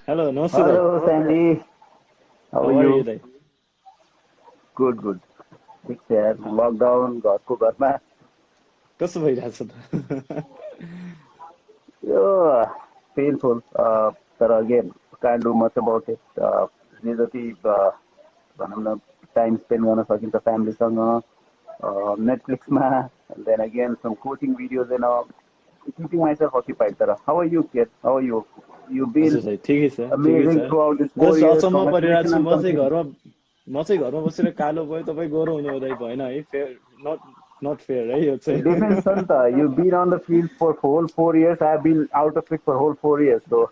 Hello, नमस्ते दाइ. Hello, Sandy. How How are are you you? Dai? Good, good. Take care. Lockdown, घरको घरमा. कस्तो भइरहेछ त? यो painful. तर again, can't do much about it. जे जति भनौँ न time spend गर्न सकिन्छ फ्यामिलीसँग Netflixमा, and then again some coaching videos and all. Keeping myself occupied. तर how are you, kid? How are you? You've been हजुर दाइ, ठिकै छ, ठिकै amazing छ. throughout these 4 just years. अचम्म परिरहेको Congratulations छु. on completing. म चाहिँ घरमा बसेर कालो भयो, तपाईँ गोरो हुनु हुँदै भएन है. फेयर, नट फेयर है यो It depends, चाहिँ. Santa. You've been on the field for whole 4 years. I've been out of it for whole 4 years. So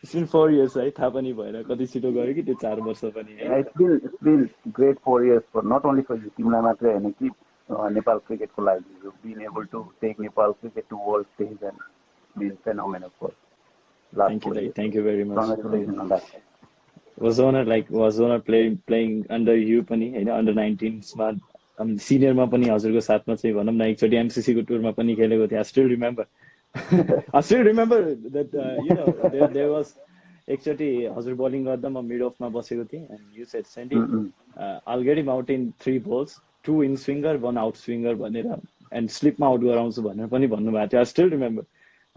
It's been 4 years है, थाहा पनि भएन कति छिटो गयो कि त्यो 4 वर्ष पनि है. it's been great 4 years for not only for you, Team Lamatre and keep Nepal cricket for life. You've been able to take Nepal cricket to world stage and been phenomenal for last Thank you 4 Dai, years. thank you very much. Congratulations on that. Was honor playing under you पनि हैन, under 19s मा सिनियरमा पनि हजुरको साथमा चाहिँ भनौँ न एकचोटि MCC को टुरमा पनि खेलेको थिएँ. I still remember. I still remember that there was एकचोटि हजुर बलिङ गर्दा म मिड अफमा बसेको थिएँ and you said Sandy, Mm-mm. I'll get him out in 3 balls, 2 in swinger, 1 out swinger भनेर and स्लिपमा आउट गराउँछु भनेर पनि भन्नुभएको थियो. I still remember.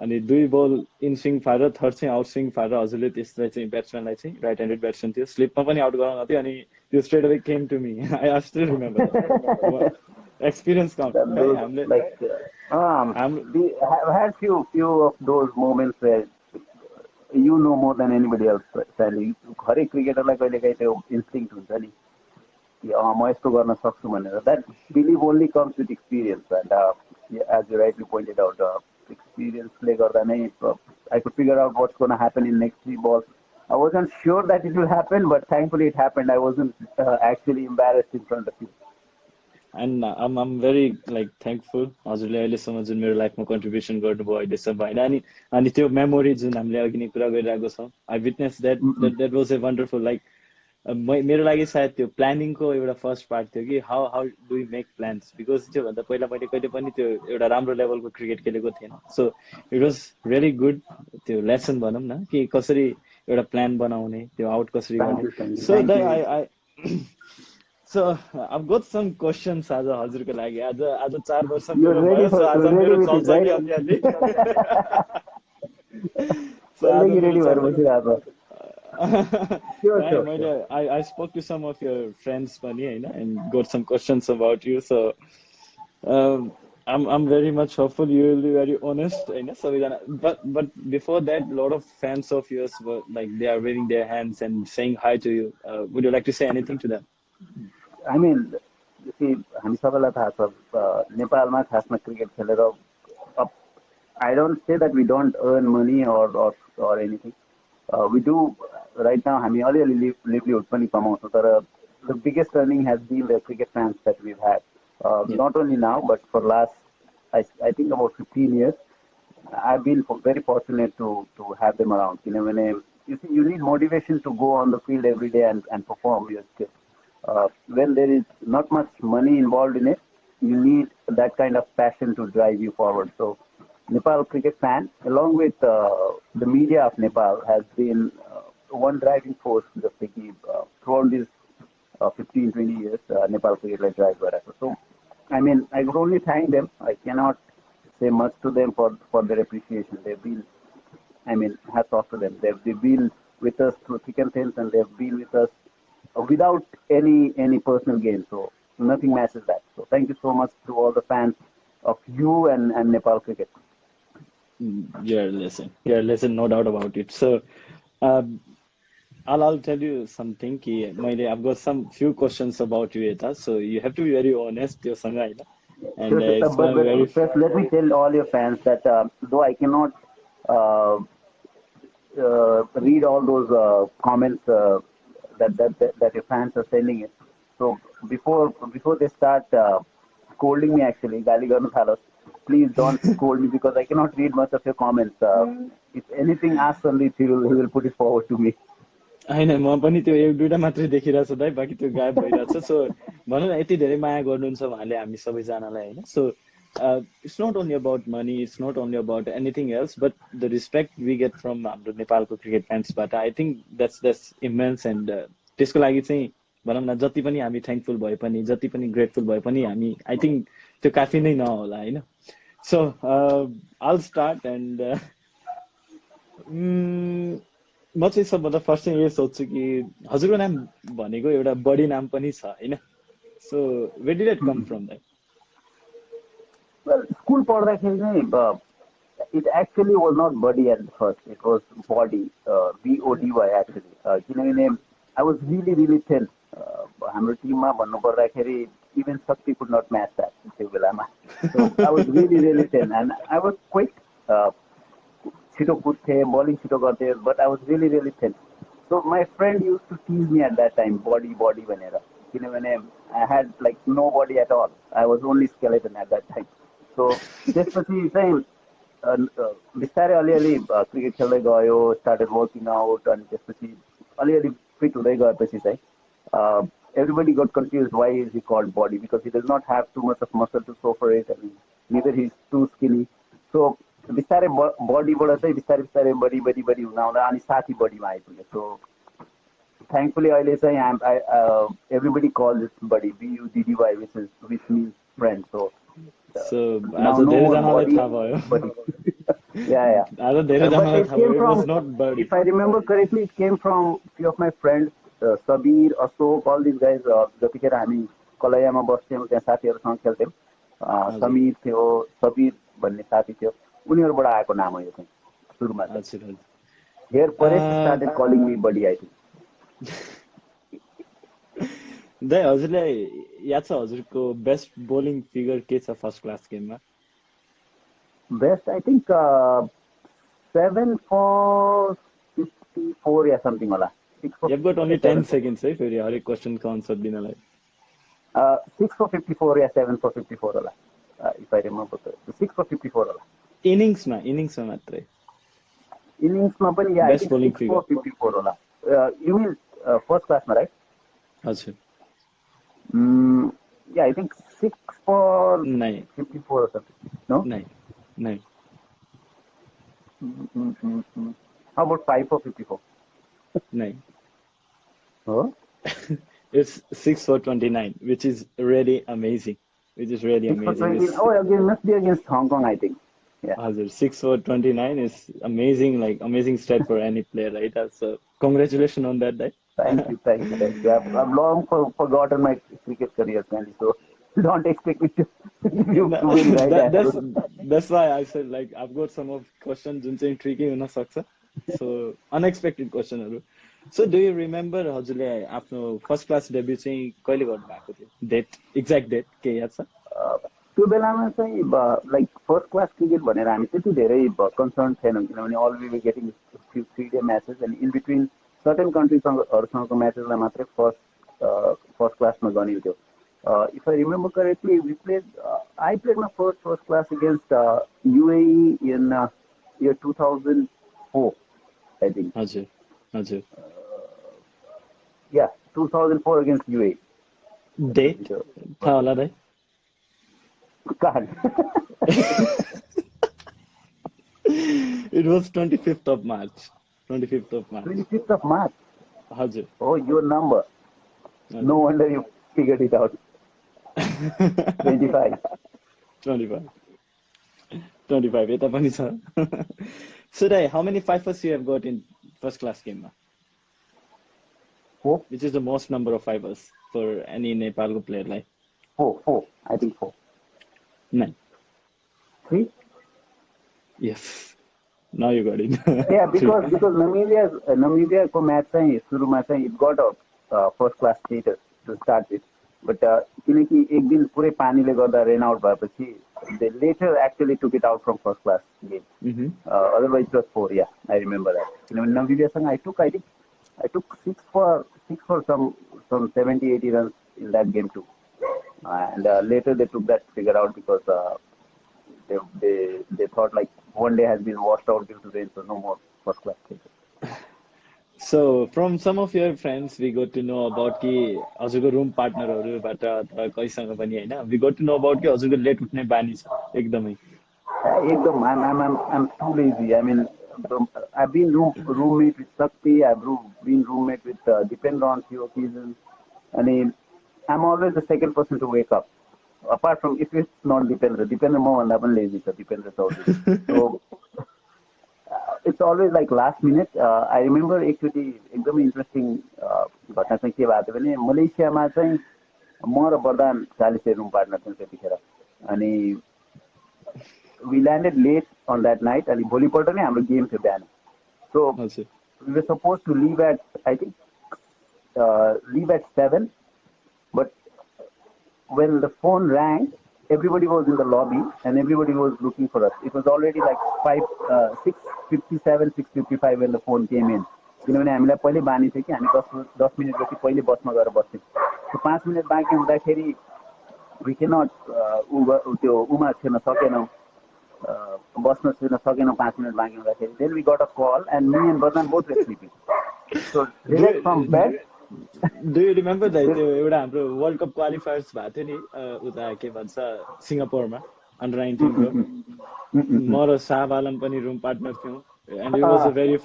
अनि 2 बल इन स्विङ फारेर थर्ड चाहिँ आउट स्विङ फारेर हजुरले त्यसलाई चाहिँ ब्याट्सम्यानलाई चाहिँ राइट ह्यान्डेड ब्याट्सम्यान थियो, स्लिपमा पनि आउट गराउनु थियो अनि त्यो straight away came to me. I still remember that. Experience come That है those हामीले like हाम्रो. we have had few of those moments where you know more than anybody else. Sandy, हरेक क्रिकेटरलाई कहिलेकाहीँ त्यो इन्स्टिङ्क्ट हुन्छ नि कि म यस्तो गर्न सक्छु भनेर. That belief only comes with experience, and as you rightly pointed out, experience ले गर्दा नै I could figure out what's going to happen in next 3 balls. I wasn't sure that it will happen, but thankfully it happened. I wasn't actually embarrassed in front of you. And I'm very like thankful हजुरले अहिलेसम्म जुन मेरो लाइफमा contribution गर्नुभयो अहिलेसम्म होइन. अनि त्यो memory जुन हामीले अघि नै कुरा गरिरहेको छौँ, I witness that was a wonderful. Like मेरो लागि सायद त्यो प्लानिङको एउटा फर्स्ट पार्ट थियो कि how do you make plans, because त्योभन्दा पहिला मैले कहिले पनि त्यो एउटा राम्रो लेभलको क्रिकेट खेलेको थिएन. So it was very good त्यो लेसन भनौँ न कि कसरी एउटा प्लान बनाउने, त्यो आउट कसरी Thank गर्ने. you, Sandy. So Thank that you. I So I've got some questions आज हजुरको लागि. आज 4 वर्ष You're पुरो ready भयो, for so आज ready मेरो with it, चल्छ right? कि अलिअलि. So आज पहिल्यैदेखि मेरो रेडी भएर चल्छ. बसिरहेको. Sure, Right, sure, sure. I spoke to some of your friends पनि हैन and got some questions about you. So I'm very much hopeful you will be very honest हैन सबैजना. But before that, a lot of fans of yours were like they are waving their hands and saying hi to you. Would you like to say anything to them? I mean, see, हामी सबैलाई थाहा छ नेपालमा खासमा cricket खेलेर I don't say that we don't earn money or anything. We do right now. हामी अलिअलि livelihood पनि कमाउँछौँ, तर the biggest earning has been the cricket fans that we've had. Yeah. Not only now, but for last I think about 15 years. I've been very fortunate to have them around. You know, you see, you need motivation to go on the field every day and perform your skills. When there is not much money involved in it, you need that kind of passion to drive you forward. So Nepal cricket fan, along with the media of Nepal, has been one driving force throughout these 15, 20 years, Nepal cricket like drive wherever. So, I mean, I could only thank them. I cannot say much to them for their appreciation. They've been, I mean, hats off to them. They've been with us through thick and thin, and they've been with us without any personal gain. So nothing matches that. So thank you so much to all the fans of you and Nepal cricket. You're a lesson, no doubt about it. So, I'll tell you something. कि I've got some few questions about you, Eta. So you have to be very honest. Your sanga, Hahn? And Sure, sure. it's But gonna be very. first, let me tell all your fans that though I cannot uh, read all those comments that your fans are sending it. So before they start scolding me, actually, गाली गर्नु थालोस्, please don't scold me because I cannot read much of your comments. If anything, ask Sandeep, he will put it forward to me. होइन म पनि त्यो एक दुईटा मात्रै देखिरहेको छु दाइ, बाँकी त्यो गायब भइरहेछ. सो भनौँ न यति धेरै माया गर्नुहुन्छ उहाँले हामी सबैजनालाई होइन. सो it's not only about money, it's not only about anything else, but the respect we get from हाम्रो नेपालको क्रिकेट फ्यान्सबाट I think that's immense and त्यसको लागि चाहिँ भनौँ न जति पनि हामी थ्याङ्कफुल भए पनि जति पनि ग्रेटफुल भए पनि हामी आई थिङ्क त्यो काफी नै नहोला होइन सो आल स्टार्ट एन्ड म चाहिँ सबभन्दा फर्स्ट चाहिँ यही सोध्छु कि हजुरको नाम भनेको एउटा बडी नाम पनि छ होइन so where did it come from that Well, school पढ्दाखेरि चाहिँ it actually was not buddy at first. It was body, BODY actually. किनभने I was really really thin. हाम्रो टिममा भन्नुपर्दाखेरि even Shakti could not match that त्यो बेलामा. So I was really really thin and I was quick. छिटो कुद्थेँ, bowling छिटो गर्थेँ, but I was really really thin. So my friend used to tease me at that time, body भनेर. किनभने I had like no body at all. I was only skeleton at that time. So त्यसपछि चाहिँ बिस्तारै अलिअलि cricket खेल्दै गयो started working out अनि त्यसपछि अलिअलि फिट हुँदै गएपछि चाहिँ everybody got confused why is he called body because he does not have too much of muscle to show for it and neither he is too skinny. So बिस्तारै बडीबाट चाहिँ बिस्तारै बिस्तारै बडी हुन आउँदा अनि साथी बडीमा आइपुग्यो. सो thankfully अहिले चाहिँ everybody calls it buddy BUDDY which means friend. So now आज no more धेरैजनालाई body, थाहा भयो but yeah. आज But धेरैजनालाई it थाहा came भयो it from, was not body if I remember correctly, it came from few of my friends, Sabir, Ashok, all these guys. जतिखेर हामी कलैयामा बस्थ्यौँ त्यहाँ साथीहरूसँग खेल्थ्यौँ. समीर थियो, सबीर भन्ने साथी थियो. उनीहरूबाट आएको नाम हो यो चाहिँ सुरुमा. Here Paresh started calling me buddy, I think. दाइ हजुरलाई याद छ हजुरको बेस्ट बोलिङ फिगर के छ फर्स्ट क्लास गेममा Best, I think 7 for 54 या something होला. 6 for You've got only 10 seconds है फेरि हरेक क्वेसनको आन्सर दिनलाई 6 for 54 या 7 for 54 होला. If I remember correctly. 6 for 54 होला. इनिङ्समा मात्रै इनिङ्समा पनि या बेस्ट बोलिङ 6 for 54 होला. You mean first class ma, right? हजुर Yeah, I think 6 for नै 54 or something. No? नै How about 5 for 54? नै Oh? It's 6 for 29 which is really amazing 6 for 20. It's, Oh, again, must be against Hong Kong, I think. Yeah. हजुर 6 for 29 is amazing like amazing stat for any player right so congratulations on that day Thank you. I've long forgotten my cricket career, Sandy, so don't expect me to win right that's why I said like I've got some of questions जुन चाहिँ tricky हुन सक्छ so unexpected questionहरु so do you remember हजुरले आफ्नो first class debut चाहिँ कहिले गर्नु भएको थियो डेट एक्ज्याक्ट डेट के याद छ त्यो बेलामा चाहिँ लाइक फर्स्ट क्लास क्रिकेट भनेर हामी त्यति धेरै कन्सर्न थिएनौँ किनभने all we were getting few 3-day matches and in between certain कन्ट्रीसँगको म्याचेसलाई मात्रै फर्स्ट क्लासमा गनिन्थ्यो. If I remember correctly, I played my first class against UAE in year 2004, I think. हजुर Yeah, 2004 against UAE. Date? थाहा होला दाइ? God. It was 25th of March. 25th of March. 25th of March? हजुर. Oh, your number. No wonder you figured it out. 25. 25 यता पनि छ. So Dai, how many fifers you have got in first class game? 4. Which is the most number of fifers for any Nepal player like? 4. I think 4. 9. 3? Yes. Now you got it. Yeah, because Namibia ko match चाहिँ सुरुमा चाहिँ it got a first class status to start with. But किनकि एक दिन पुरै पानीले गर्दा rain out भएपछि they later actually took it out from first class game. Otherwise it was 4. Yeah, I remember that. किनभने Namibia I took 6 for some 70-80 runs in that game too. And later they took that figure out because they thought like one day has been washed out due to rain, so no more first class cricket. So from some of your friends we got to know about कि हजुरको room पार्टनरहरूबाट अथवा कहीसँग पनि हैन we got to know about कि हजुरको late उठ्ने बानी छ एकदमै Ekdom, I'm too lazy. I mean, I've been roommate with Sakti. Been roommate with Depend on few occasions. I mean, I'm always the second person to wake up. Apart from if it's not dependent more on I'm lazy, so dependent already. So it's always like last minute. I remember actually एकदमै interesting घटना चाहिँ के भएको थियो भने मलेसियामा चाहिँ म र वरदान 40 रुम पार्टनर थियौँ त्यतिखेर अनि we landed late on that night and भोलिपल्ट नै हाम्रो गेम थियो बिहान so हजुर we were supposed to leave at I think leave at 7 but when the phone rang everybody was in the lobby and everybody was looking for us it was already like 6:57 6:55 when the phone came in किनभने हामीलाई पहिले बानी थियो कि हामी 10 मिनेटपछि पहिले बसमा गएर बस्थ्यौँ so 5 मिनेट बाँकी हुँदाखेरि we cannot त्यो उमा छिर्न सकेनौँ बस्न छिर्न सकेनौँ 5 मिनेट बाँकी हुँदाखेरि then we got a call and me and Badan both were sleeping so direct from bed Do you remember that त्यो एउटा हाम्रो वर्ल्ड कप क्वालिफायर्स भएको थियो नि उता के भन्छ सिङ्गापुरमा अन्डर 19 को म र शाह आलम पनि रुम पार्टनर थियौँ and it was the very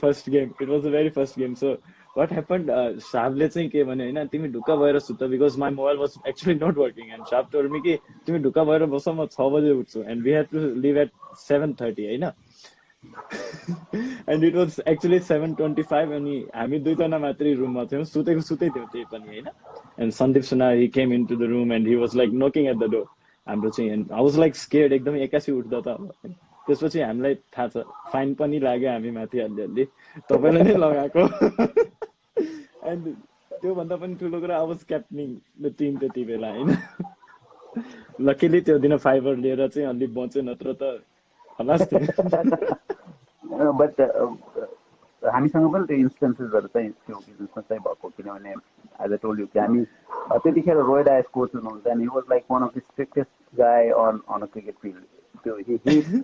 first game so what happened शाहले चाहिँ के भने हैन तिमी ढुक्क भएर सुत because my mobile was actually not working and Shah told me कि तिमी ढुक्क भएर बस म 6 बजे उठ्छु and we had to leave at 7:30 Hahn and it was actually 7:25 अनि हामी दुईजना मात्रै रुममा थियौँ सुतै थियौँ त्यही पनि हैन and Sandeep Suna he came into the room and he was like knocking at the door हाम्रो चाहिँ and I was like scared एकदमै एक्कासी उठ्दा त अब त्यसपछि हामीलाई थाहा छ फाइन पनि लाग्यो हामी माथि अलि तपाईलाई नै लगाएको and त्यो भन्दा पनि ठुलो कुरा I was captaining the team त्यति बेला हैन लकीली त्यो दिन फाइबर लिएर चाहिँ अलि बच्यो नत्र त खलास थियो but हामीसँग पनि त्यो इन्स्टेन्सेसहरू चाहिँ थियो बिजनेसमा चाहिँ भएको किनभने एज आई टोल्ड यु कि हामी त्यतिखेर रोयड आइस कोच हुनुहुन्छ and he was like one of the strictest गाई अन अ क्रिकेट फिल्ड त्यो हि hates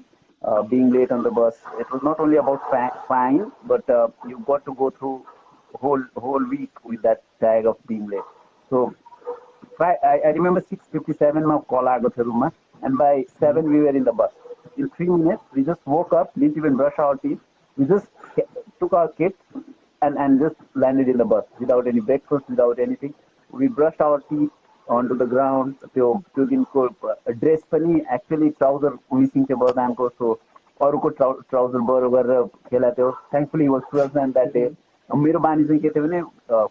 being late on the bus it was not only about fine but you got to go through whole week with that tag of being late so I remember 6:57 ma call ago थियो रुममा and by 7 we were in the bus in 3 minutes we just woke up didn't even brush our teeth we just took our kits and just landed in the bus without any breakfast without anything we brushed our teeth onto the ground त्यो दिनको dress पनि actually trouser missing थियो बरदानको सो अरूको trouser बरो गरेर खेला थियो thankfully was 12th and that day मेरो बानी चाहिँ के थियो भने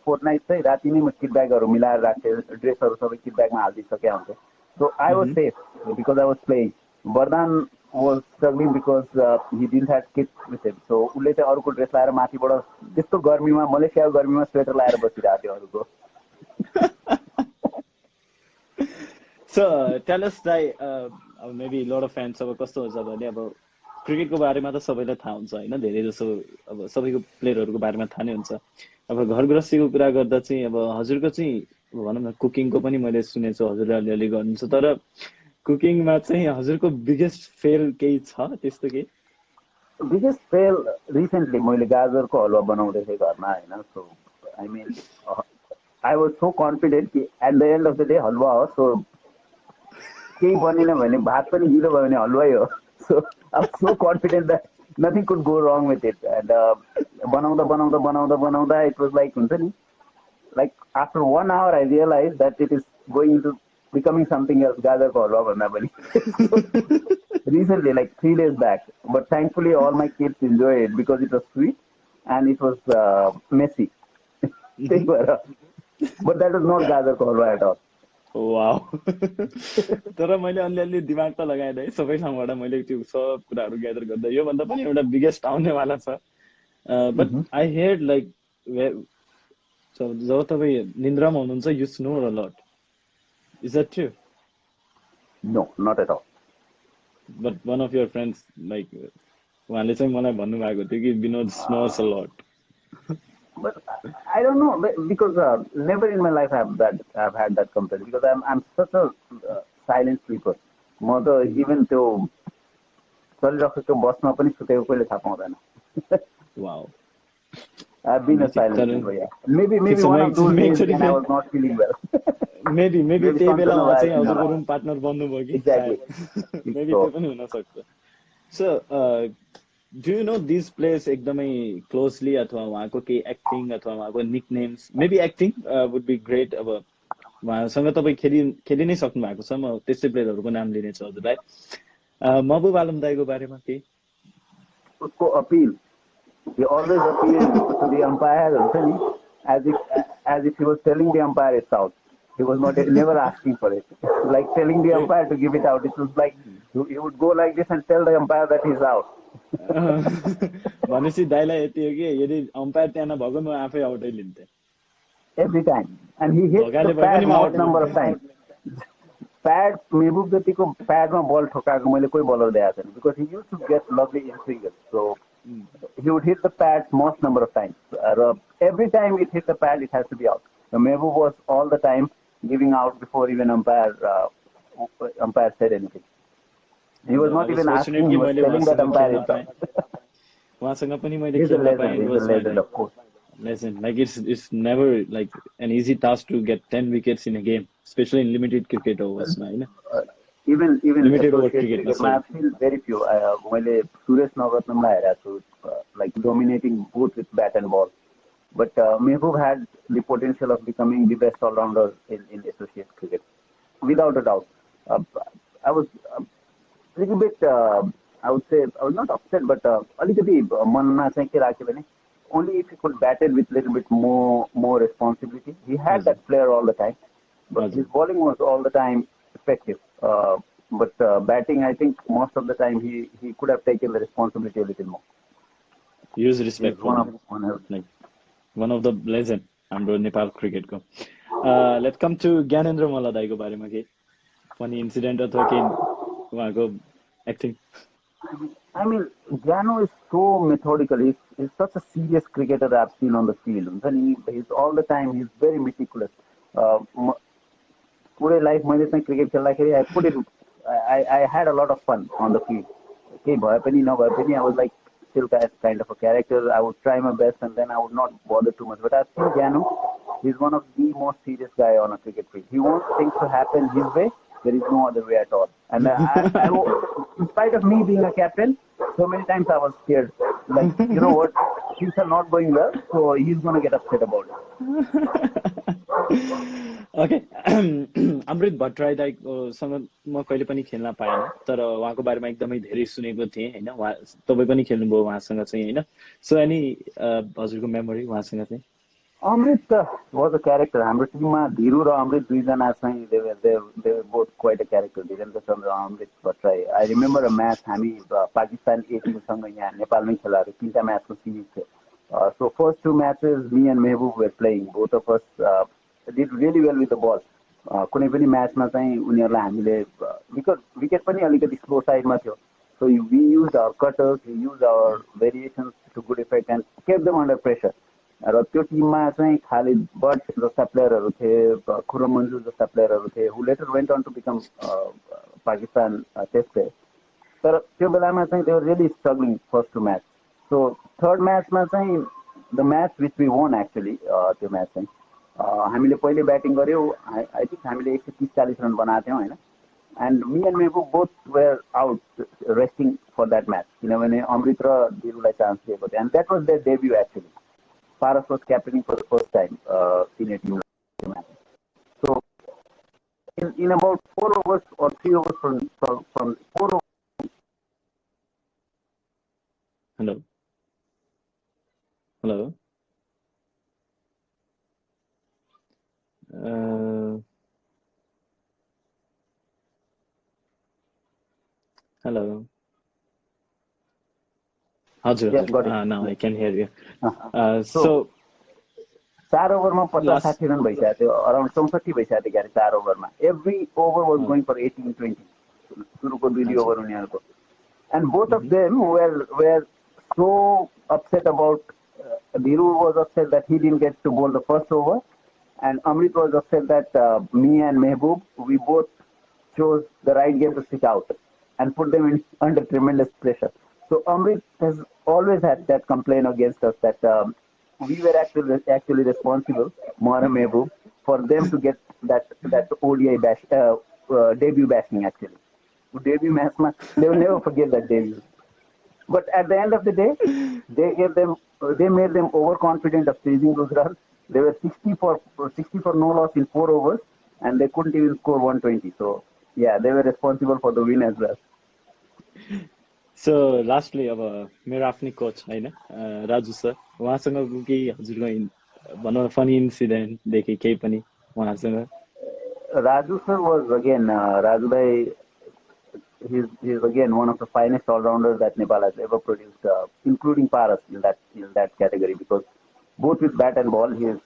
फोर्टनाइट चाहिँ राति नै म किट ब्यागहरू मिलाएर राख्थेँ ड्रेसहरू सबै किट ब्यागमा हालिदिइसकेको हुन्थेँ so I was safe because I was playing Vardaan was struggling because he didn't had kit with him so उसले चाहिँ अरूको ड्रेस लाएर माथिबाट त्यस्तो गर्मीमा मलेसियाको गर्मीमा स्वेटर लाएर बसिरहेको थियो अरूको So tell us that maybe a lot of fans अब कस्तो हुन्छ भने अब क्रिकेटको बारेमा त सबैलाई थाहा हुन्छ हैन धेरै जसो अब सबैको प्लेयरहरूको बारेमा थाहा नै हुन्छ अब घर गृहस्थीको कुरा गर्दा चाहिँ अब हजुरको चाहिँ भनौँ न कुकिङको पनि मैले सुनेको छु हजुरले अलिअलि गर्नुहुन्छ तर कुकिङमा चाहिँ हजुरको बिगेस्ट फेल केही छ त्यस्तो केही बिगेस्ट फेल रिसेन्टली मैले गाजरको हलुवा बनाउँदै थिएँ घरमा हैन so I mean I was so confident कि at the end of the day हलुवा हो सो केही बनेन भने भात पनि गिलो भयो भने हलुवै हो so I was so confident that nothing could go wrong with it and बनाउँदा इट वाज लाइक हुन्छ नि like after 1 hour I realized that it is going into becoming something else gajarko halwa bhanda pani recently like 3 days back but thankfully all my kids enjoyed it because it was sweet and it was messy but that was not gajarko halwa at all wow तर मैले अलिअलि दिमाग त लगाएँ है सबै ठाउँबाट मैले त्यो सब कुराहरू ग्यादर गर्दा यो भन्दा पनि एउटा बिगेस्ट आउनेवाला छ बट आई हेard लाइक जब तपाईँ निन्द्रामा हुनुहुन्छ यु स्नोर अ लट is that true no not at all but one of your friends like उहाँले चाहिँ मलाई भन्नुभएको थियो कि विनोद स्नोर्स अ लट but I don't know because never in my life I've had that complaint because I'm such a silent sleeper म त even त्यो चलिरहेको बसमा पनि सुतेको कहिले थाहा पाउँदैन wow I've been a silent sleeper, yeah. Maybe one of those days when I was not feeling well. maybe त्यही बेला सन्चो उहाँ चाहिँ नभएको हजुरको होला। रुम पार्टनर बन्नुभयो कि Exactly. सायद मेबी त्यो पनि हुन सक्छ। So do you know this place एकदमै क्लोजली अथवा उहाँको केही एक्टिङ अथवा उहाँको nicknames maybe acting would be great. अब उहाँसँग तपाईँ खेलि नै सक्नु भएको छ, म त्यस्तै प्लेयरहरूको नाम लिनेछु हजुरलाई। महबुब आलम दाईको बारेमा केही? उसको appeal, he always appealed to the umpire as if he was telling the umpire it's out. He was never asking for it. Like telling the umpire to give it out. It was like he would go like this and tell the umpire that he's out. भनेपछि दाइलाई यति हो कि यदि empire त्यहाँ नभएको म आफै आउटै लिन्थेँ Every time. And he hit the pad most number of times. Pad, Mehboob जतिको प्याडमा बल ठोकाएको मैले कोही बलर देखाएको छैन, because he used to get lovely in-swingers. So he would hit the pad most number of times. Every time it hit the pad, it has to be out. So Mehboob was all the time giving out before even umpire said anything. He was not even asking, he was telling that umpire it's out. उहाँसँग पनि मैले खेल्न पाएँ। He's a legend, of course. Legend. Like it's never like an easy task to get 10 wickets in a game, especially in limited cricket overs. Even limited over cricket, I've seen very few. मैले सुरेश नवरत्नमलाई हेरेको छु, like dominating both with bat and ball. But Mehboob had the potential of becoming the best all-rounder in associate cricket, without a doubt. I was a little bit, I would say, I was not upset, but अलिकति मनमा चाहिँ के राख्यो भने only if he could bat it with a little bit more responsibility. He had that flair all the time, but his bowling was all the time effective. But batting, I think most of the time he could have taken the responsibility a little more. He was respectful. One of the legend हाम्रो नेपाल क्रिकेटको। Let's come to Gyanendra Malla दाइको बारेमा केही funny incident अथवा केही उहाँको acting? I mean, Jano is so methodical. He's such a serious cricketer that I've seen on the field. He's all the time, he's very meticulous. Pure life, cricket I had a lot of fun on the field. Okay, I was like still kind of a character. I would try my best and then I would not bother too much. But I've seen Jano, he's one of the most serious guy on a cricket field. He wants things to happen his way. There is no other way at all. And in spite of me being a captain, so many times I was scared. Like, you know what, things are not going well, so he's going to get upset about it. Okay. अमृत भट्टराई दाइसँग म कहिले पनि खेल्न पाएन, तर उहाँको बारेमा एकदमै धेरै सुनेको थिएँ हैन। तपाई पनि खेल्नुभयो उहाँसँग चाहिँ हैन। सो एनी हजुरको मेमोरी उहाँसँग चाहिँ? Amrit was a character. हाम्रो टिममा धिरु र अमृत दुईजना चाहिँ they were both quite a character. Dhirendra Chandra Amrit Bhattarai. I remember a match हामी पाकिस्तान A team सँग यहाँ नेपालमै खेलाएको तीनटा म्याचको सिरिज थियो. So first two matches me and Mehboob were playing. Both of us did really well with the ball. कुनै पनि म्याचमा चाहिँ उनीहरुलाई हामीले विकेट पनि अलिकति स्लो साइडमा थियो. So we used our cutters, we used our variations to good effect and kept them under pressure. र त्यो टिममा चाहिँ खालिद बट जस्ता प्लेयरहरू थिए, खुरम मन्जुर जस्ता प्लेयरहरू थिए, who later went on to become Pakistan test player. तर त्यो बेलामा चाहिँ they were really struggling first two match. So third matchमा चाहिँ the match which we won actually, त्यो म्याच चाहिँ हामीले पहिले ब्याटिङ गर्यौ. I think हामीले 130-40 रन बनाएको थियौं हैन. And me and Mehboob both were out resting for that match. किनभने अमृत र धिरुलाई chance दिएको थियो. And that was their debut actually. Paras was captaining for the first time senior team. So in about 4 overs or 3 overs from 4 overs. Hello. Hello. Hello. Yes, got it. Now I can hear you. So 4 ओभरमा 50-60 run भइसक्यो थियो, around 64 भइसक्यो थियो क्यारे 4 ओभरमा. Every over was going फर 18-20 सुरुको 2 over उनीहरुको. And both of them were so upset about Dhiru was upset that he didn't get to bowl the first over, and Amrit was upset that me and Mehboob, we both chose the right game to sit out and put them under tremendous pressure. So Amrit has always had that complaint against us that we were actually responsible, Mohan and Mehboob, for them to get that ODI debut bashing actually. Debut match, they will never forget that debut. But at the end of the day, they made them overconfident of chasing those runs. They were 60 for no loss in 4 overs, and they couldn't even score 120. So yeah, they were responsible for the win as well. So lastly अब मेरो आफ्नै coach होइन Raju sir उहाँसँग केही हजुरको भनौँ funny incident देखेँ केही पनि उहाँसँग Raju sir was again Raju bhai. He's again one of the finest all-rounders that Nepal has ever produced, including Paras in that category because both with bat and ball he is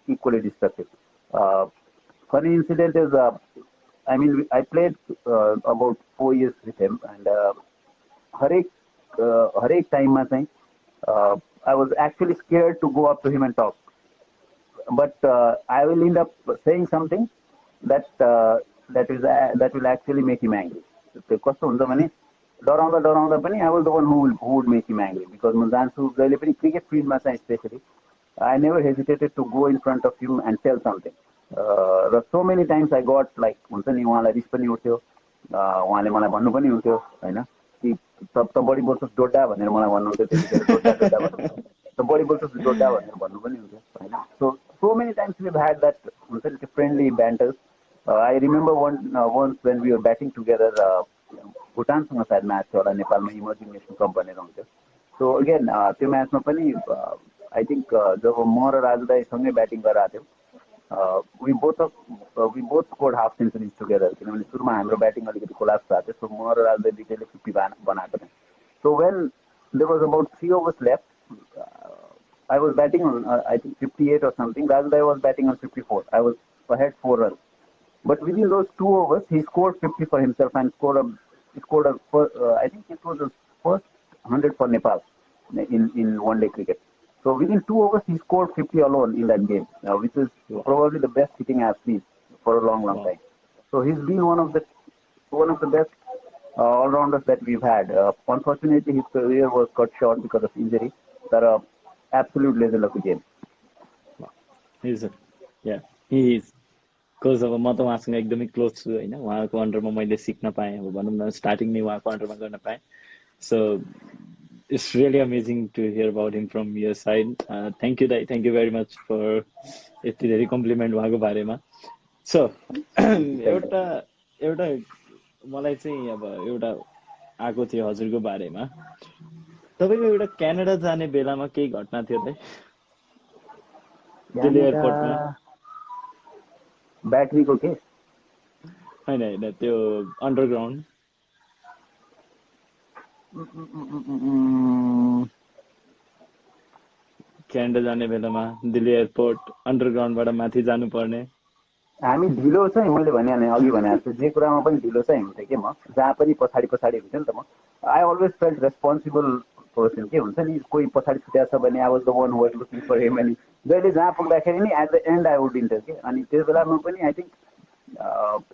equally destructive. Uh, Funny incident is, I mean, I played about 4 years with him, and हरेक time मा चाहिँ I was actually scared to go up to him and talk, but I will end up saying something that that will actually make him angry. त्यो कस्तो हुन्छ भने डराउँदा डराउँदा पनि I was the one who would make him angry because म जान्छु जहिले पनि cricket फिल्डमा चाहिँ specially I never hesitated to go in front of him and tell something. र so many times I got like हुन्छ नि उहाँलाई रिस पनि उठ्थ्यो उहाँले मलाई भन्नु पनि हुन्थ्यो होइन कि त बढी बोल्छस् डोडा भनेर मलाई भन्नुहुन्थ्यो त्यतिखेर डोडा डोडा भन्नुहुन्थ्यो त बढी बोल्छस् डोडा भनेर भन्नु पनि हुन्थ्यो होइन so many times we've had that हुन्छ नि त्यो friendly banters. I remember once when we were batting together भुटानसँग सायद म्याच थियो होला नेपालमा इमर्जिङ नेसन कप भनेर हुन्थ्यो सो अगेन त्यो म्याचमा पनि आई थिङ्क जब म र राजु दाईसँगै ब्याटिङ गरेर we both scored half centuries together किनभने सुरुमा हाम्रो ब्याटिङ अलिकति कोलाप्स भएको थियो सो म र राजु दाई दुईटैले 50 बनाएको थियौँ so when there was about 3 overs left I was batting on I think 58 or something. Raju Dai was batting on 54. I was ahead 4 runs. But within those 2 overs, he scored 50 for himself and scored I think it was the first 100 for Nepal in one-day cricket. So within 2 overs, he scored 50 alone in that game, which is probably the best hitting I've seen for a long, long time. So he's been one of the best all-rounders that we've had. Unfortunately, his career was cut short because of injury. But absolute legend of the game. He is. Because अब म त उहाँसँग एकदमै close छु होइन उहाँको अन्डरमा मैले सिक्न पाएँ अब भनौँ न स्टार्टिङ नै उहाँको अन्डरमा गर्न पाएँ so it's really amazing to hear about him from your side thank you दाई thank you very much for यति धेरै कम्प्लिमेन्ट उहाँको बारेमा सो एउटा एउटा मलाई चाहिँ अब एउटा आएको थियो हजुरको बारेमा तपाईँको एउटा क्यानाडा जाने बेलामा केही घटना थियो दाइ दिल्ली एयरपोर्टमा ब्याट्रीको के होइन होइन त्यो अन्डरग्राउन्ड क्यानाडा जाने बेलामा दिल्ली एयरपोर्ट अन्डरग्राउन्डबाट माथि जानुपर्ने हामी ढिलो चाहिँ मैले भने अघि भने जे कुरामा पनि ढिलो चाहिँ हुन्थ्यो कि म जहाँ पनि पछाडि हुन्थ्यो नि त म I always felt responsible person के हुन्छ नि कोही पछाडि छुट्याएको छ भने I was the one who was looking for him अनि जहिले जहाँ पुग्दाखेरि नि at the end I would enter के अनि त्यो बेलामा पनि I think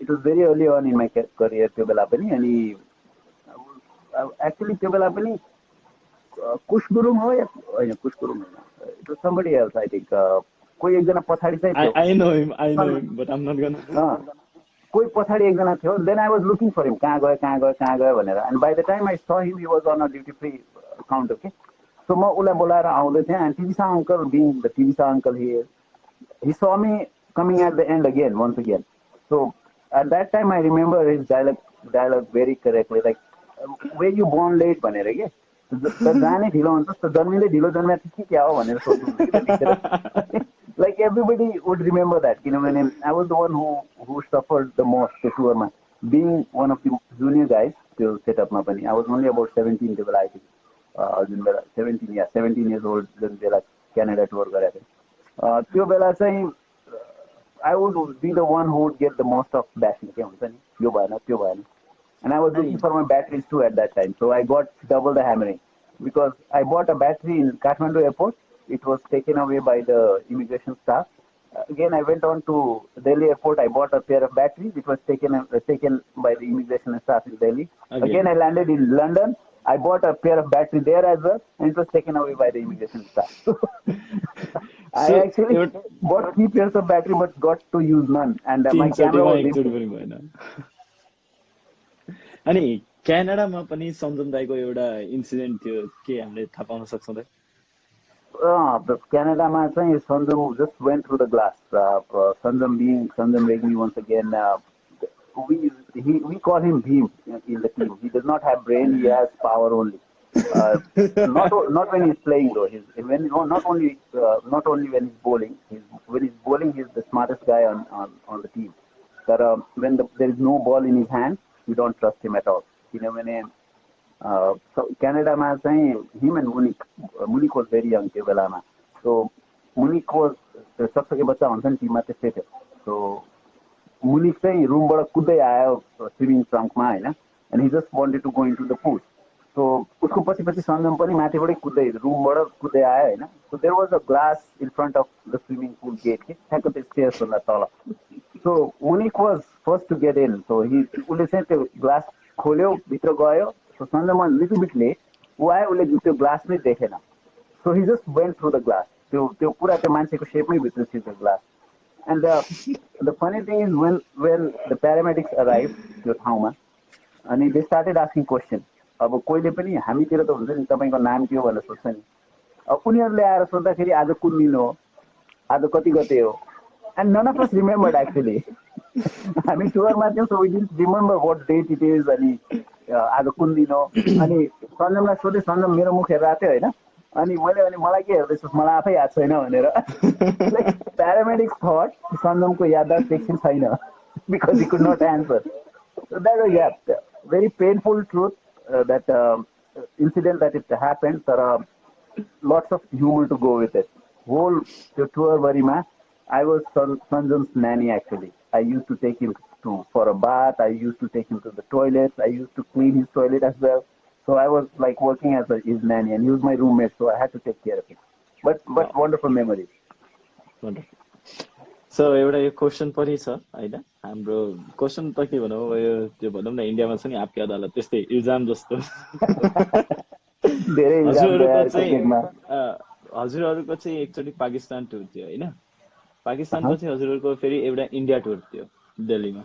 it was very early on in my career त्यो बेला पनि अनि एक्चुली त्यो बेला पनि कुश गुरुङ हो या होइन कुश गुरुङ होइन it was somebody else I think कोही एकजना पछाडि चाहिँ कोही पछाडि एकजना थियो then I was looking for him कहाँ गयो भनेर and by the time I saw him he was on a duty free counter के सो म उसलाई बोलाएर आउँदै थिएँ एन्ड टिभिसा अङ्कल बिङ द टिभिसा uncle he saw me coming at the end again once again so at that time I remember his dialogue very correctly like were you born late भनेर के त जाने ढिलो हुन्छ त जन्मिँदै ढिलो जन्मेको थिएँ क्या हो भनेर सोध्नु like everybody would remember that किनभने I was the one who suffered the most त्यो टुरमा being one of the junior guys त्यो सेटअपमा पनि I was only about 17 त्यो बेला I think जुन बेला 17 years old जुन बेला क्यानाडा टुर गरेको थिएँ त्यो बेला चाहिँ I would be the one who would get the most of bashing के हुन्छ नि यो भएन त्यो भएन and I was looking for my batteries too at that time so I got double the hammering because I bought a battery in Kathmandu airport. It was taken away by the immigration staff. Again, I went on to Delhi airport. I bought a pair of batteries. It was taken by the immigration staff in Delhi. Again, I landed in London. I bought a pair of battery there as well, and it was taken away by the immigration staff. I So actually bought 3 pairs of battery, but got to use none, and my camera तीनचोटिमा was एकचोटि empty. पनि भएन अनि क्यानाडामा पनि सञ्जम दाइको एउटा incident थियो के हामीले थाहा पाउन सक्छौँ त The Canada match, Sanjam just went through the glass. Sanjam being Sanjam Regmi once again. We call him Bhim in the team. He does not have brain. He has power only. Not when he's playing though. Not only when he's bowling. When he's bowling, he's the smartest guy on the team. But when there is no ball in his hand, we don't trust him at all. When so Canada ma चाहिँ him and Munik was very young त्यो बेलामा. So Munik was सबसे बच्चा हुन्छ नि टिममा त्यस्तै थियो. So Munik चाहिँ रुमबाट कुद्दै आयो स्विमिङ ट्रङ्कमा हैन, and he just wanted to go into the pool. So उसको पछि पछि सञ्जम पनि माथिबाटै कुद्दै रुमबाट कुद्दै आयो हैन. So there was a glass in front of the swimming pool gate के ठ्याक्क त्यो स्टेयर्स भन्दा तल. So Munik was first to get in. So उसले चाहिँ त्यो ग्लास खोल्यो भित्र गयो. So Sanjam was a little bit late. Why उसले त्यो ग्लास नै देखेन. So he just went through the glass. त्यो पुरा त्यो मान्छेको शेपमै भित्र थियो त्यो glass. And the funny thing is when the paramedics arrived त्यो ठाउँमा and they started asking questions. अब कोहीले पनि हामीतिर त हुन्छ नि तपाईको नाम के हो भनेर सोध्छ नि. अब उनीहरुले आएर सोध्दाखेरि आज कुन दिन हो, आज कति गते हो, and none of us remembered actually. हामी टुरमा थियौँ, so we didn't remember what date it is अनि आज कुन दिन हो. अनि सञ्जमलाई सोधे, सञ्जम मेरो मुख हेरेर आथ्यो हैन, अनि मैले भने मलाई के हेर्दैछस्, मलाई आफै याद छैन भनेर. Like paramedics thought सञ्जमको याददाश्त एकछिन छैन because he could not answer. So that was very painful truth that incident that it happened. There are lots of humor to go with it. Whole tour Varima, I was Sanjam's nanny actually. I used to take him for a bath. I used to take him to the toilets. I used to clean his toilet as well. So I was like working as his nanny, and he was my roommate, so I had to take care of him. But wonderful memories. Wonderful. So एउटा यो question पनि छ हैन, हाम्रो question त के भनौँ, यो त्यो भनौँ न इन्डियामा छ नि आपकी अदालत त्यस्तै इल्जाम जस्तो. धेरै इल्जाम हजुरहरुको चाहिँ क्रिकेटमा. हजुरहरुको चाहिँ एकचोटि पाकिस्तान टुर थियो हैन, पाकिस्तान पछि हजुरहरुको फेरि एउटा इन्डिया टुर थियो दिल्लीमा.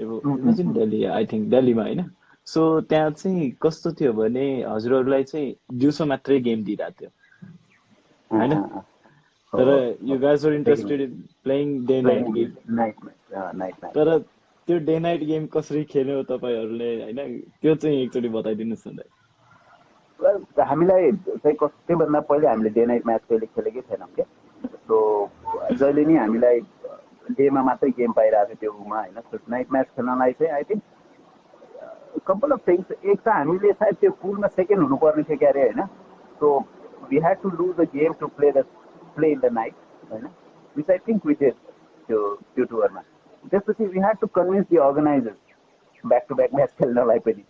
इमेजिन दिल्ली, आई थिंक दिल्लीमा हैन. सो त्यहाँ चाहिँ कस्तो थियो भने हजुरहरुलाई चाहिँ दिउँसो मात्रै गेम दिइरहेको थियो हैन, तर you guys were interested in playing day night game. Night match. तर त्यो डे नाइट गेम कसरी खेल्यो तपाईहरुले हैन, त्यो चाहिँ एकचोटि बताइदिनुस् न. Well, हामीलाई चाहिँ कस्तो भन्दा पहिले हामीले डे नाइट म्याच कहिले खेलेकै थिएनौँ के. सो जहिले नि हामीलाई डेमा मात्रै गेम पाइरहेको थियो त्यो रुममा हैन. सो नाइट म्याच खेल्नलाई चाहिँ I think couple of things. एक त हामीले सायद त्यो पुलमा सेकेन्ड हुनुपर्ने थियो क्यारे हैन. So we had to lose the game to play in the night, which I think we did त्यो टुरमा. त्यसपछि we had to convince the organizers back to back match खेल्नलाई पनि.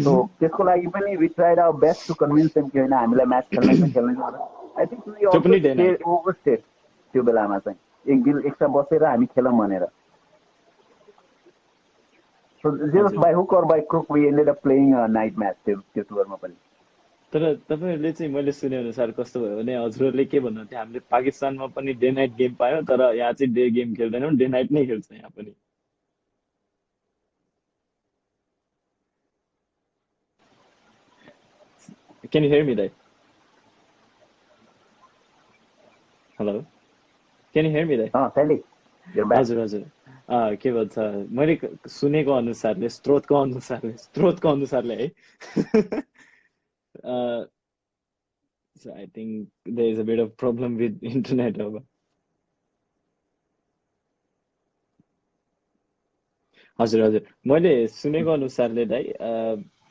So त्यसको लागि पनि we tried our best to convince them कि हैन हामीलाई match खेल्न. I think we also overstayed त्यो बेलामा चाहिँ एक दिन एक्स्ट्रा बसेर हामी खेलौँ भनेर. So just by hook or by crook we ended up playing a night match त्यो टुरमा पनि. तर तपाईहरुले चाहिँ मैले सुने अनुसार कस्तो भयो भने हजुरहरुले के भन्नुहुन्थ्यो, हामीले पाकिस्तानमा पनि डे नाइट गेम पायौं तर यहाँ चाहिँ डे गेम खेल्दैनौं, डे नाइट नै खेल्छ यहाँ पनि. Can you hear me there? Hello? Can you hear me there? Sandy, you're back. हजुर के भन्छ, मैले सुनेको अनुसारले स्रोतको अनुसारले है. So I think there is a bit of problem with internet over. हजुर मैले सुनेको अनुसारले दाइ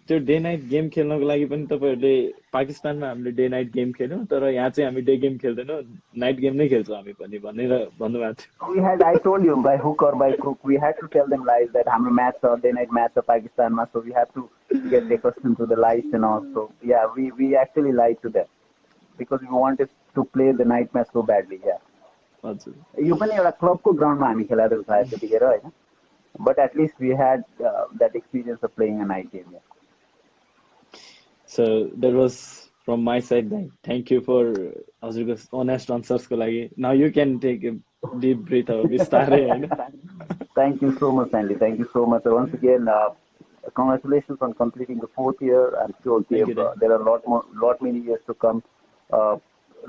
त्यो डे नाइट गेम खेल्नको लागि पनि तपाईहरुले पाकिस्तानमा हामीले डे नाइट गेम खेल्यौं तर यहाँ चाहिँ हामी डे गेम खेल्दैनौं, नाइट गेम नै खेल्छौं हामी पनि भनेर भन्नुभएको थियो. I told you by hook or by crook we had to tell them lies that हाम्रो match छ, डे नाइट म्याच छ पाकिस्तानमा, so we have to get accustomed to the lights and all. So yeah, we actually lied to them because we wanted to play the night match so badly. Yeah. हजुर यो पनि एउटा क्लबको ग्राउन्डमा हामी खेलाएको थियो सायद त्यतिखेर हैन. But at least we had that experience of playing a night game. Yeah. So that was from my side. Thank you for हजुरको honest answers को लागि. Now you can take a deep breath अब बिस्तारै हैन. Thank you so much, Sandy. Thank you so much. Once again, congratulations on completing the 4th year. I'm sure Thank you, Dad. there are lot many years to come.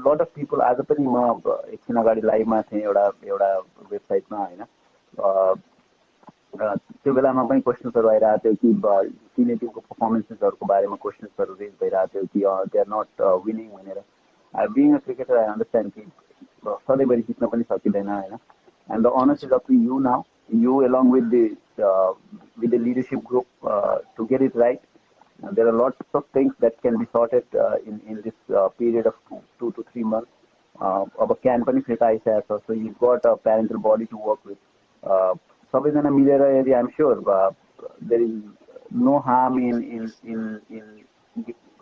Lot of people आज पनि म एकछिन अगाडि लाइभमा थिएँ एउटा वेबसाइटमा हैन. त्यो बेलामा पनि क्वेसन्सहरू आइरहेको थियो कि सिनियर टिमको पर्फर्मेन्सेसहरूको बारेमा क्वेसन्सहरू रेज भइरहेको थियो कि दे आर नट विनिङ भनेर. Being a cricketer I understand कि सधैँभरि जित्न पनि सकिँदैन होइन. And the honors is up to you now. You along with the leadership group to get it right. There are lots of things that can be sorted in this period of 2 to 3 months. Of a can pani so you've got a parental body to work with. सबैजना मिलेर यदि I'm sure there is no harm in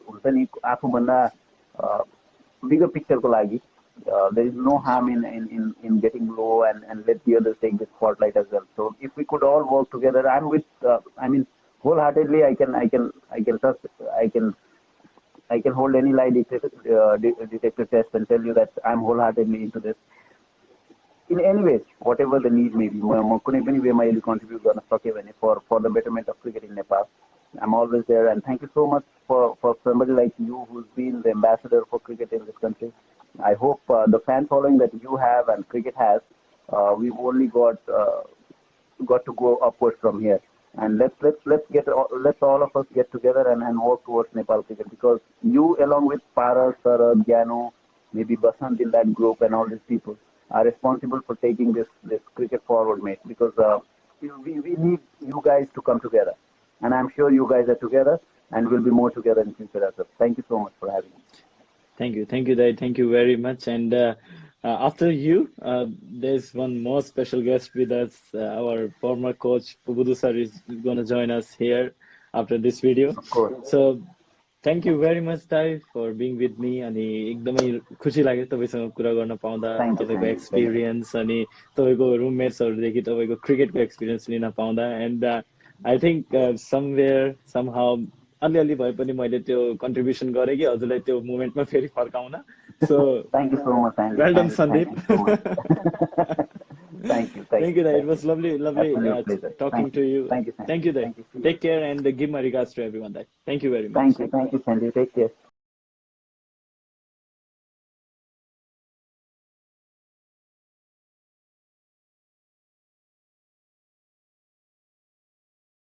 हुन्छ नि आफूभन्दा bigger picture को लागि. There is no harm in getting low and let the others take the spotlight as well. So if we could all work together, I'm with. I mean, wholeheartedly, I can hold any lie detector test and tell you that I'm wholeheartedly into this. In any way, whatever the need may be, म कुनै पनि वेमा यदि contribute गर्न सके भने for the betterment of cricket in Nepal, I'm always there. And thank you so much for somebody like you who's been the ambassador for cricket in this country. I hope the fan following that you have and cricket has, we've only got to go upwards from here. And let's all of us get together and work towards Nepal cricket, because you, along with Paras, Sarad, Gyano, maybe Basant in that group and all these people, are responsible for taking this cricket forward, mate. Because we need you guys to come together, and I'm sure you guys are together, and we'll be more together in future as well. Thank you so much for having me. Thank you, Dad. Thank you very much. And after you, there's one more special guest with us. Our former coach, Pubudu sir, is going to join us here after this video. Of course. So, thank you very much, Dad, for being with me. अनि एकदमै खुसी लाग्यो तपाईसँग कुरा गर्न पाउँदा, तपाईको experience अनि तपाईको रुममेट्सहरुदेखि तपाईको क्रिकेटको एक्सपिरियन्स लिन पाउँदा. And I think somewhere somehow अलिअलि भए पनि मैले त्यो कन्ट्रिब्युसन गरेँ कि हजुरलाई त्यो मोमेन्टमा फेरि फर्काउन. So thank you so much, Andy. Well done, Sandeep. Thank you. Thank you, Dad. It was lovely talking to you. Thank you, Dad. Take care and give my regards to everyone, Dad. Thank you very much. Thank you, Sandeep. Take care.